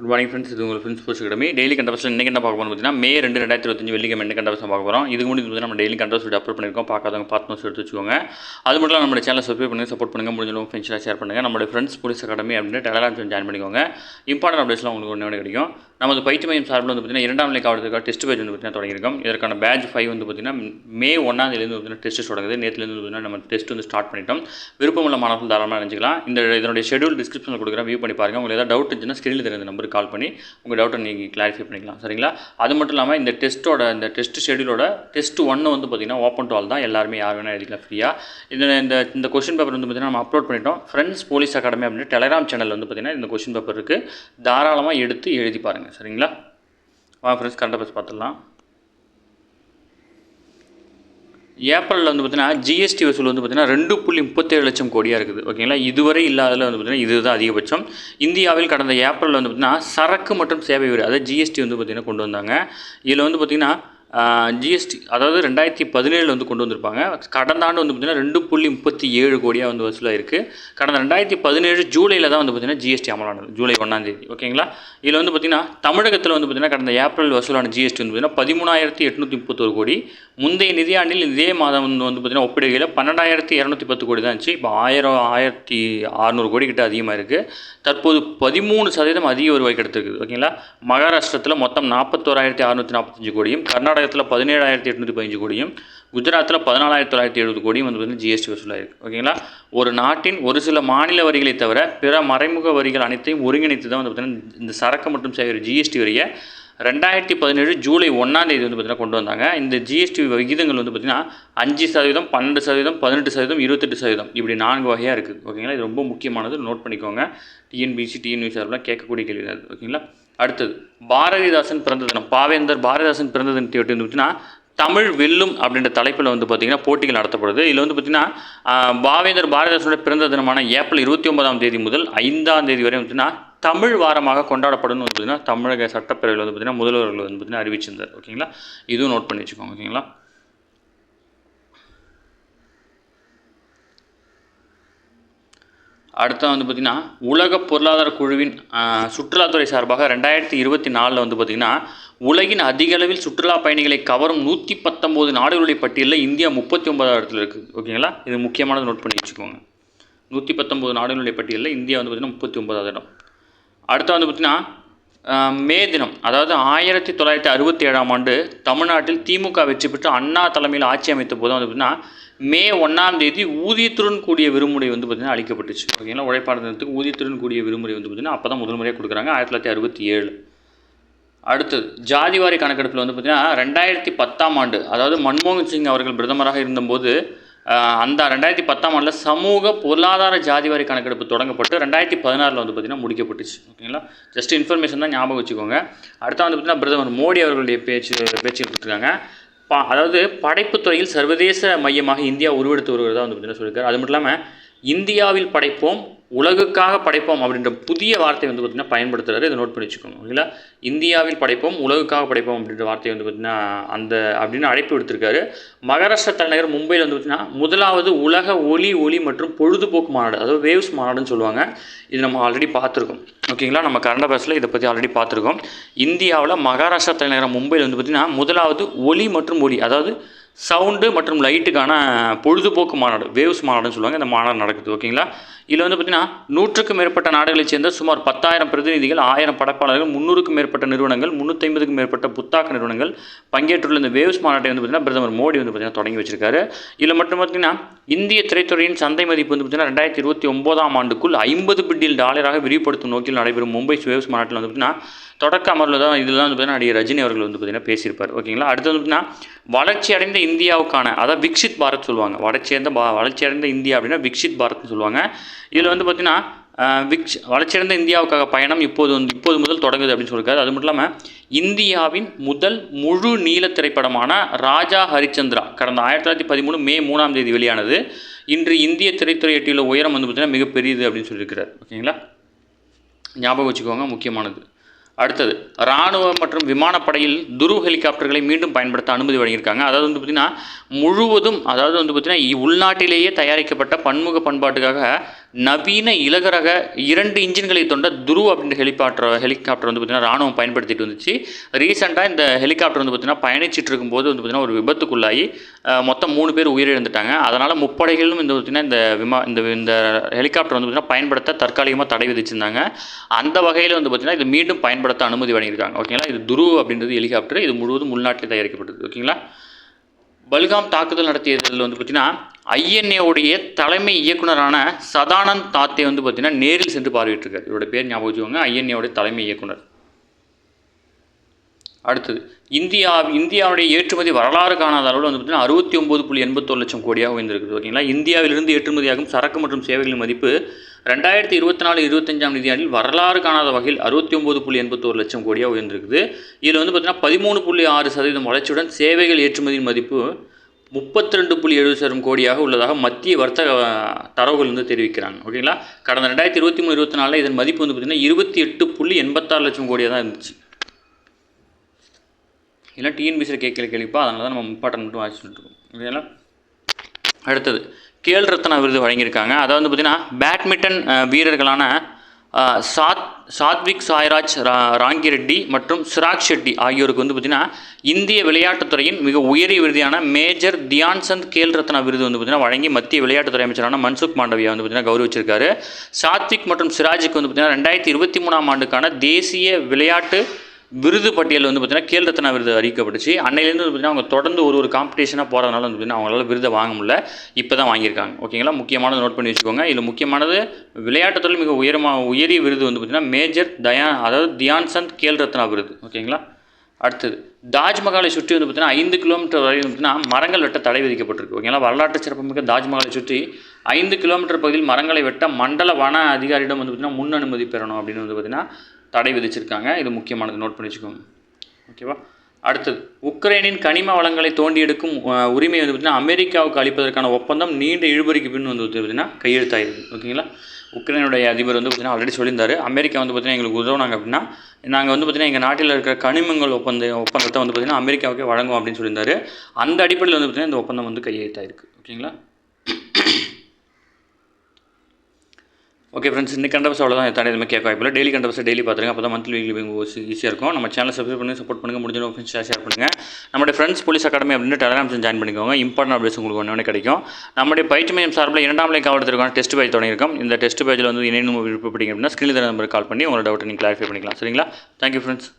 Good morning friends. இது உங்கள் friends sports academy. Daily கண்டவர்ஸில் இன்றைக்கி என்ன பார்க்க போகிறோம் பார்த்தீங்கன்னா மே 2 2025 வெள்ளிக்கிழமை என்ன கண்டவர்ஸ் பார்க்க போகிறோம். இதுக்கு முன்னாடி பார்த்தீங்கன்னா நம்ம டெய்லி கண்டவர்ஸ் வீடியோ அப்லோட் பண்ணியிருக்கோம். பார்க்காதவங்க பார்த்து நோட்ஸ் எடுத்து வச்சுக்கோங்க. அது மட்டும் இல்லாமல் நம்ம சேனல் சப்ஸ்கிரைப் பண்ணுங்கள், சப்போர்ட் பண்ணுங்கள், முடிஞ்சளவு ஃப்ரெண்ட்ஸாக ஷேர் பண்ணுங்கள். நம்மளுடைய ஃப்ரெண்ட்ஸ் போலீஸ் அகாடமி அப்படின்னு டெலகிராம் ஜாயின் பண்ணிக்கோங்க. இம்பார்ட்டன்ட் அப்டேட்ஸ்லாம் உங்களுக்கு ஒன்று கிடைக்கும். நமது பயிற்சி மையம் சார்பில் வந்து பார்த்தீங்கன்னா 2ஆம் நிலை காவலத்துக்காக டெஸ்ட் பேஜ் வந்து பார்த்தீங்கன்னா தொடங்கியிருக்கோம். இதற்கான பேட்ச் 5 வந்து பார்த்தீங்கன்னா மே 1ஆம் தேதியிலேருந்து பார்த்தீங்கன்னா டெஸ்ட் தொடங்குது. நேற்றுலேருந்து பார்த்தீங்கன்னா நம்ம டெஸ்ட் வந்து ஸ்டார்ட் பண்ணிட்டோம். விருப்பமுள்ள மாணவர்கள் தாராளமாக நினச்சிக்கலாம். இதனுடைய ஷெடியூல் டிஸ்கிரிப்ஷனில் கொடுக்குறேன், வியூ பண்ணி பாருங்கள். உங்களுக்கு ஏதாவது டவுட் இருந்துச்சுன்னா ஸ்க்ரீனில் தெரிஞ்ச நம்பருக்கு கால் பண்ணி உங்கள் டவுட்டை நீங்கள் கிளாரிஃபை பண்ணிக்கலாம். சரிங்களா? அது மட்டும் இல்லாமல் இந்த டெஸ்ட் ஷெடியூலோட டெஸ்ட் 1 வந்து பார்த்தீங்கன்னா ஓப்பன் டு ஆல் தான். எல்லாருமே யார் வேணால் எழுதிக்கலாம் ஃப்ரீயாக. இந்த கொஸ்டின் பேப்பர் வந்து பார்த்தீங்கன்னா நம்ம அப்லோட் பண்ணிட்டோம். ஃப்ரெண்ட்ஸ் போலீஸ் அகாடமி அப்படின்னு டெலகிராம் சேனல் வந்து பார்த்தீங்கன்னா இந்த கொஸ்டின் பேப்பர் இருக்குது. தாராளமாக எடுத்து எழுதி பாருங்கள். சரிங்களா? ஃப்ரெண்ட்ஸ் கரண்ட் அஃபேர்ஸ் பார்த்துடலாம். ஏப்ரலில் வந்து பார்த்தீங்கன்னா ஜிஎஸ்டி வசூல் வந்து பார்த்தீங்கன்னா 2.37 லட்சம் கோடியாக இருக்குது. ஓகேங்களா? இதுவரை இல்லாததில் வந்து பார்த்தீங்கன்னா இதுதான் அதிகபட்சம். இந்தியாவில் கடந்த ஏப்ரலில் வந்து பார்த்தீங்கன்னா சரக்கு மற்றும் சேவை வரி, அதாவது ஜிஎஸ்டி வந்து பார்த்தீங்கன்னா கொண்டு வந்தாங்க. இதில் வந்து பார்த்தீங்கன்னா ஜிஎஸ்டி அதாவது 2017 வந்து கொண்டு வந்திருப்பாங்க. கடந்த ஆண்டு வந்து பார்த்திங்கன்னா 2.37 கோடியாக வந்து வசூலாக இருக்குது. கடந்த 2017 ஜூலையில் தான் வந்து பார்த்திங்கன்னா ஜிஎஸ்டி அமலானது, ஜூலை 1ஆம் தேதி. ஓகேங்களா? இதில் வந்து பார்த்திங்கன்னா தமிழகத்தில் வந்து பார்த்திங்கன்னா கடந்த ஏப்ரல் வசூலான ஜிஎஸ்டி வந்து பார்த்திங்கன்னா 13,831 கோடி. முந்தைய நிதியாண்டில் இதே மாதம் வந்து பார்த்திங்கன்னா ஒப்பிடுகையில் 12,210 கோடி தான் இருந்துச்சு. இப்போ 1,600 கோடி கிட்ட அதிகமாக இருக்குது. தற்போது 13% அதிக வருவாய் கிடைத்திருக்குது. ஓகேங்களா? மகாராஷ்டிரத்தில் மொத்தம் 41,645 கோடியும், கர்நாடகத்தில் 17,815 கோடியும், குஜராத்தில் 14,970 கோடியும் வந்து பார்த்தீங்கன்னா ஜிஎஸ்டி வசூலாயிருக்கு. ஓகேங்களா? ஒரு நாட்டின் ஒரு சில மாநில வரிகளை தவிர பிற மறைமுக வரிகள் அனைத்தையும் ஒருங்கிணைத்து தான் வந்து பார்த்தீங்கன்னா இந்த சரக்கு மற்றும் சேவை ஜிஎஸ்டி வரியை 2017 ஜூலை 1ஆம் தேதி வந்து பார்த்தீங்கன்னா கொண்டு வந்தாங்க. இந்த ஜிஎஸ்டி விகிதங்கள் வந்து பார்த்தீங்கன்னா 5%, 12%, 18%, 28% இப்படி 4 வகையாக இருக்குது. ஓகேங்களா? இது ரொம்ப முக்கியமானது, நோட் பண்ணிக்கோங்க. டிஎன்பிசி சார்பில் கேட்கக்கூடிய கேள்வி அது. ஓகேங்களா? அடுத்தது பாரதிதாசன் பிறந்த தினம். பாவேந்தர் பாரதிதாசன் பிறந்த தினத்தை வந்து பார்த்தீங்கன்னா தமிழ் வெல்லும் அப்படின்ற தலைப்பில் வந்து பார்த்திங்கன்னா போட்டிகள் நடத்தப்படுது. இதில் வந்து பார்த்திங்கன்னா பாவேந்தர் பாரதிதாசனோட பிறந்த தினமான ஏப்ரல் 29ஆம் தேதி முதல் 5ஆம் தேதி வரை வந்து தமிழ் வாரமாக கொண்டாடப்படும் வந்து பார்த்திங்கன்னா தமிழக சட்டப்பேரவையில் வந்து பார்த்திங்கன்னா முதல்வர்கள் வந்து பார்த்திங்கன்னா அறிவிச்சிருந்தார். ஓகேங்களா? இதுவும் நோட் பண்ணி வச்சுக்கோங்க. ஓகேங்களா? அடுத்த வந்து பார்த்திங்கன்னா உலக பொருளாதார குழுவின் சுற்றுலாத்துறை சார்பாக 2024 வந்து பார்த்திங்கன்னா உலகின் அதிக அளவில் சுற்றுலா பயணிகளை கவரும் 119 நாடுகளுடைய பட்டியலில் இந்தியா 39ஆவது இடத்துல இருக்குது. ஓகேங்களா? இது முக்கியமானது, நோட் பண்ணி வச்சுக்கோங்க. 119 நாடுகளுடைய பட்டியலில் இந்தியா வந்து பார்த்திங்கன்னா 39ஆவது இடம். அடுத்து வந்து பார்த்திங்கன்னா மே தினம், அதாவது 1967ஆம் ஆண்டு தமிழ்நாட்டில் திமுக வெற்றி பெற்று அண்ணா தலைமையில் ஆட்சி அமைத்த போது வந்து பார்த்திங்கன்னா மே 1ஆம் தேதி ஊதியத்துடன் கூடிய விடுமுறை வந்து பார்த்திங்கன்னா அளிக்கப்பட்டுச்சு. ஓகேங்களா? உழைப்பாளர் தினத்துக்கு ஊதியத்துடன் கூடிய விடுமுறை வந்து பார்த்திங்கன்னா அப்போ தான் முதல் முறையாக கொடுக்குறாங்க, 1967. அடுத்தது ஜாதிவாரி கணக்கெடுப்பில் வந்து பார்த்திங்கன்னா 2010ஆம் ஆண்டு, அதாவது மன்மோகன் சிங் அவர்கள் பிரதமராக இருந்தபோது அந்த 2010ஆம் ஆண்டில் சமூக பொருளாதார ஜாதிவாரி கணக்கெடுப்பு தொடங்கப்பட்டு 2016 வந்து பார்த்திங்கன்னா முடிக்கப்பட்டுச்சு. ஓகேங்களா? ஜஸ்ட் இன்ஃபர்மேஷன் தான், ஞாபகம் வச்சுக்கோங்க. அடுத்த வந்து பார்த்திங்கன்னா பிரதமர் மோடி அவர்களுடைய பேச்சு கொடுத்துருக்காங்க. அதாவது படைப்புத்துறையில் சர்வதேச மையமாக இந்தியா உருவெடுத்து வருவதாக வந்து பார்த்திங்கன்னா சொல்லியிருக்காரு. அது மட்டும் இல்லாமல் இந்தியாவில் படைப்போம் உலகுக்காக படைப்போம் அப்படின்ற புதிய வார்த்தை வந்து பார்த்திங்கன்னா பயன்படுத்துகிறாரு. இதை நோட் பண்ணி வச்சுக்கோங்க. ஓகேங்களா? இந்தியாவில் படைப்போம் உலகுக்காக படைப்போம் அப்படின்ற வார்த்தையை வந்து பார்த்திங்கன்னா அப்படின்னு அழைப்பு விடுத்திருக்காரு. மகாராஷ்டிரா தலைநகர் மும்பையில் வந்து பார்த்திங்கன்னா முதலாவது உலக ஒலி மற்றும் பொழுதுபோக்கு மாநாடு, அதாவது வேவ்ஸ் மாநாடுன்னு சொல்லுவாங்க. இது நம்ம ஆல்ரெடி பார்த்துருக்கோம். ஓகேங்களா? நம்ம கரண்ட் அஃபேர்ஸில் இதை பற்றி ஆல்ரெடி பார்த்துருக்கோம். இந்தியாவில் மகாராஷ்டிரா தலைநகர் மும்பையில் வந்து பார்த்திங்கன்னா முதலாவது ஒலி, அதாவது சவுண்டு மற்றும் லைட்டுக்கான பொழுதுபோக்கு மாநாடு, வேவ்ஸ் மாநாடுன்னு சொல்லுவாங்க. இந்த மாநாடு நடக்குது. ஓகேங்களா? இதில் வந்து பார்த்திங்கன்னா 100க்கும் மேற்பட்ட நாடுகளைச் சேர்ந்த சுமார் 10,000 பிரதிநிதிகள், 1000 படைப்பாளர்கள், 300க்கும் மேற்பட்ட நிறுவனங்கள், 350க்கும் மேற்பட்ட புத்தாக்க நிறுவனங்கள் பங்கேற்றுள்ள இந்த வேவ்ஸ் மாநாட்டை வந்து பார்த்திங்கன்னா பிரதமர் மோடி வந்து பார்த்திங்கன்னா தொடங்கி வச்சிருக்காரு. இதில் மட்டும் பார்த்திங்கன்னா இந்திய திரைத்துறையின் சந்தை மதிப்பு வந்து பார்த்திங்கன்னா 2029ஆம் ஆண்டுக்குள் $50 பில்லியன் விரிவுபடுத்தும் நோக்கில் நடைபெறும் மும்பை வேவ்ஸ் மாநாட்டில் வந்து பார்த்திங்கன்னா தொடக்க அமர்வில் தான் இதில் தான் வந்து பார்த்திங்கன்னா நடிகர் ரஜினி அவர்கள் வந்து பார்த்திங்கன்னா பேசியிருப்பார். ஓகேங்களா? அடுத்து வந்து பார்த்திங்கன்னா வளர்ச்சி அடைந்த இந்தியாவுக்கான, அதாவது விக்சித் பாரத் சொல்லுவாங்க. வளர்ச்சி அடைந்த இந்தியா அப்படின்னா விக்சித் பாரத்னு சொல்லுவாங்க. இதில் வந்து பார்த்திங்கன்னா வளர்ச்சியடைந்த இந்தியாவுக்காக பயணம் இப்போது முதல் தொடங்குது அப்படின்னு சொல்லியிருக்காரு. அது மட்டும் இல்லாமல் இந்தியாவின் முதல் முழு நீள திரைப்படமான ராஜா ஹரிச்சந்திரா கடந்த 1913 மே 3ஆம் தேதி வெளியானது. இன்று இந்திய திரைத்துறை எட்டியுள்ள உயரம் வந்து பார்த்திங்கன்னா மிகப்பெரியது அப்படின்னு சொல்லியிருக்கிறார். ஓகேங்களா? ஞாபகம் வச்சுக்கோங்க, முக்கியமானது. அடுத்தது இராணுவ மற்றும் விமானப்படையில் துருவ் ஹெலிகாப்டர்களை மீண்டும் பயன்படுத்த அனுமதி வழங்கியிருக்காங்க. அதாவது வந்து பார்த்திங்கன்னா முழுவதும், அதாவது வந்து பார்த்திங்கன்னா உள்நாட்டிலேயே தயாரிக்கப்பட்ட பன்முக பண்பாட்டுக்காக நவீன இலகுரக 2 இன்ஜின்களை கொண்ட துருவ் அப்படின்ற ஹெலிகாப்டர் வந்து பார்த்திங்கன்னா ராணுவம் பயன்படுத்திட்டு வந்துச்சு. ரீசெண்டாக இந்த ஹெலிகாப்டர் வந்து பார்த்திங்கன்னா பயணிச்சிட்டு இருக்கும்போது வந்து பார்த்திங்கன்னா ஒரு விபத்துக்குள்ளாகி மொத்தம் 3 பேர் உயிரிழந்துட்டாங்க. அதனால் முப்படைகளிலும் இந்த பார்த்திங்கன்னா இந்த ஹெலிகாப்டர் வந்து பார்த்திங்கன்னா பயன்படுத்த தற்காலிகமாக தடை விதிச்சிருந்தாங்க. அந்த வகையில் வந்து பார்த்திங்கன்னா இது மீண்டும் பயன்படுத்த அனுமதி வழங்கியிருக்காங்க. ஓகேங்களா. இது துருவ் அப்படின்றது ஹெலிகாப்டர். இது முழுவதும் உள்நாட்டில் தயாரிக்கப்பட்டது. ஓகேங்களா. பல்காம் தாக்குதல் நடத்தியதில் வந்து பார்த்திங்கன்னா ஐஎன்ஏவுடைய தலைமை இயக்குனரான சதானந்த் தாத்தே வந்து பார்த்திங்கன்னா நேரில் சென்று பார்வையிட்டிருக்கார். இவரோட பேர் ஞாபகம் வச்சுக்கோங்க. ஐஎன்ஏவுடைய தலைமை இயக்குனர். அடுத்தது இந்தியாவுடைய ஏற்றுமதி வரலாறு காணாத அளவில் வந்து பார்த்திங்கன்னா 69.81 லட்சம் கோடியாக உயர்ந்திருக்குது. ஓகேங்களா. இந்தியாவிலிருந்து ஏற்றுமதியாகும் சரக்கு மற்றும் சேவைகளின் மதிப்பு 2024-25 நிதியாண்டில் வரலாறு காணாத வகையில் 69.81 லட்சம் கோடியாக உயர்ந்திருக்குது. இதில் வந்து பார்த்திங்கன்னா 13.6% வளர்ச்சியுடன் சேவைகள் ஏற்றுமதியின் மதிப்பு 32.7 கோடியாக உள்ளதாக மத்திய வர்த்தக தரவுகள் வந்து தெரிவிக்கிறாங்க. ஓகேங்களா. கடந்த 2023-24 இதன் மதிப்பு வந்து பார்த்திங்கன்னா 28.86 லட்சம் கோடியாக தான் இருந்துச்சு. இல்லை டிஎன்பிசியில் கேள்விப்பா, அதனால தான் நம்ம இம்பார்ட்டன்ட் மட்டும் வாசிச்சுட்டு இருக்கோம். ஓகேங்களா. அடுத்தது கேல் ரத்னா விருது வழங்கியிருக்காங்க. அதாவது வந்து பார்த்திங்கன்னா பேட்மிண்டன் வீரர்களான சாத்விக் சாய்ராஜ் ராங்கிரெட்டி மற்றும் சிராக் ஷெட்டி ஆகியோருக்கு வந்து பார்த்திங்கன்னா இந்திய விளையாட்டுத்துறையின் மிக உயரிய விருதியான மேஜர் தியான்சந்த் கேல் ரத்னா விருது வந்து பார்த்திங்கன்னா வழங்கி மத்திய விளையாட்டுத்துறை அமைச்சரான மன்சுக் மாண்டவியா வந்து பார்த்திங்கன்னா கௌரவிச்சிருக்காரு. சாத்விக் மற்றும் சிராஜுக்கு வந்து பார்த்திங்கன்னா 2023 ஆண்டுக்கான தேசிய விளையாட்டு விருது பட்டியல் வந்து பார்த்திங்கன்னா கேல் ரத்னா விருது அறிவிக்கப்பட்டுச்சு. அன்னையிலேருந்து வந்து பார்த்திங்கன்னா அவங்க தொடர்ந்து ஒரு காம்படிஷனாக போகிறதுனால வந்து பார்த்திங்கன்னா அவங்களால விருதை வாங்க முடியல. இப்போ தான் வாங்கியிருக்காங்க. ஓகேங்களா. முக்கியமானது நோட் பண்ணி வச்சுக்கோங்க. இதில் முக்கியமானது விளையாட்டுத்துறை மிக உயரிய விருது வந்து பார்த்திங்கன்னா மேஜர் தியான்சந்த் கேல் ரத்னா விருது. ஓகேங்களா. அடுத்தது தாஜ்மஹாலை சுற்றி வந்து பார்த்திங்கன்னா 5 கிலோமீட்டர் வரை வந்து பார்த்திங்கன்னா மரங்கள் வெட்ட தடை விதிக்கப்பட்டிருக்கு. ஓகேங்களா. வரலாற்று சிறப்புமிக்க தாஜ்மஹாலை சுற்றி 5 கிலோமீட்டர் பகுதியில் மரங்களை வெட்ட மண்டல வன அதிகாரியிடம் வந்து பார்த்திங்கன்னா முன் அனுமதி பெறணும் அப்படின்னு வந்து பார்த்திங்கன்னா தடை விதிச்சிருக்காங்க. இது முக்கியமானது நோட் பண்ணி வச்சுக்கோங்க. ஓகேவா. அடுத்தது உக்ரைனின் கனிம வளங்களை தோண்டி எடுக்கும் உரிமை வந்து பார்த்திங்கன்னா அமெரிக்காவுக்கு அளிப்பதற்கான ஒப்பந்தம் நீண்ட இழுபறிக்கு பின் வந்து பார்த்திங்கன்னா கையெழுத்தாயிருக்கு. ஓகேங்களா. உக்ரைனுடைய அதிபர் வந்து பார்த்திங்கன்னா ஆல்ரெடி சொல்லியிருந்தார். அமெரிக்கா வந்து பார்த்திங்கன்னா எங்களுக்கு உதவுனாங்க அப்படின்னா நாங்கள் வந்து பார்த்திங்கன்னா எங்கள் நாட்டில் இருக்கிற கனிமங்கள் ஒப்பந்தத்தை வந்து பார்த்திங்கன்னா அமெரிக்காவுக்கே வழங்கும் அப்படின்னு சொல்லியிருந்தார். அந்த அடிப்படையில் வந்து பார்த்திங்கன்னா இந்த ஒப்பந்தம் வந்து கையெழுத்தாயிருக்கு. ஓகேங்களா. ஓகே ஃப்ரெண்ட்ஸ், இந்த கண்டபஸ் அவ்வளோதான். தாண்டி எதுவுமே கேட்க வாய்ப்பில்லை. டெய்லி கண்டபஸ் டெய்லி பார்த்துருங்க. அப்போ தான் மந்த்லி வீக்லி ஈஸியாக இருக்கும். நம்ம சேனலை சப்ஸ்கிரைப் பண்ணி சப்போர்ட் பண்ணுங்கள். முடிஞ்ச ஃப்ரெண்ட்ஸ் ஷேர் பண்ணுங்கள். நம்மளுடைய ஃப்ரெண்ட்ஸ் போலீஸ் அகாடமி அப்படின்னு டெலிகிராம் ஜாயின் பண்ணிக்கோங்க. இம்பார்ட்டன்ட் அப்டேட்ஸ் உங்களுக்கு ஒன்று கிடைக்கும். நம்முடைய பயிற்சி மையம் சார்பில் 2ஆம் நிலை காவலத்திற்கான டெஸ்ட் பேஜ் தொடங்கியிருக்கோம். இந்த டெஸ்ட் பேஜில் வந்து இணைந்து விருப்பப்பட்டீங்க அப்படின்னா ஸ்க்ரீனில் நம்பருக்கு கால் பண்ணி உங்களோட டவுட்டை நீங்கள் கிளாரிஃபை பண்ணிக்கலாம். சரிங்களா. Thank you friends.